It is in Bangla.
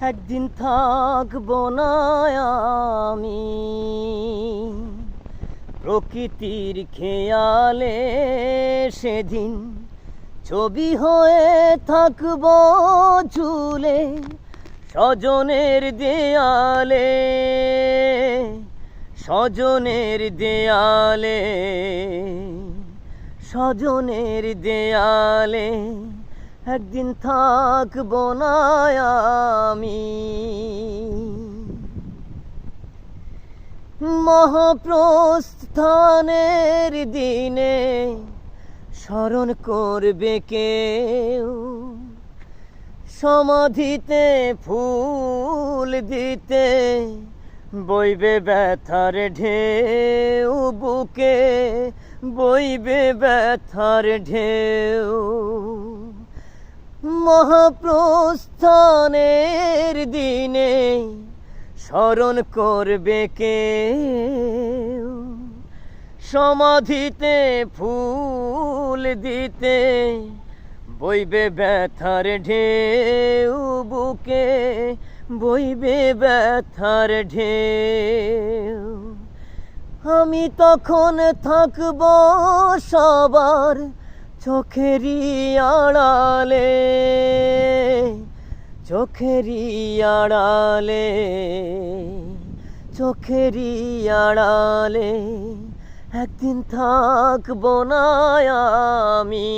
একদিন থাকবো না আমি প্রকৃতির খেয়ালে, সেদিন ছবি হয়ে থাকবো ঝুলে স্বজনের দেয়ালে, স্বজনের দেয়ালে, স্বজনের দেয়ালে। একদিন থাকবো না আমি। মহাপ্রস্থানের দিনে স্মরণ করবে কেউ, সমাধিতে ফুল দিতে বইবে ব্যথার ঢেউ, বুকে বইবে ব্যথার ঢেউ। মহাপ্রস্থানের দিনে স্মরণ করবে কেউ, সমাধিতে ফুল দিতে বইবে ব্যথার ঢেউ, বুকে বইবে ব্যথার ঢেউ। আমি তখন থাকব সবার চোখেরই আড়ালে, চোখেরই আড়ালে, চোখেরই আড়ালে। একদিন থাকবো না আমি।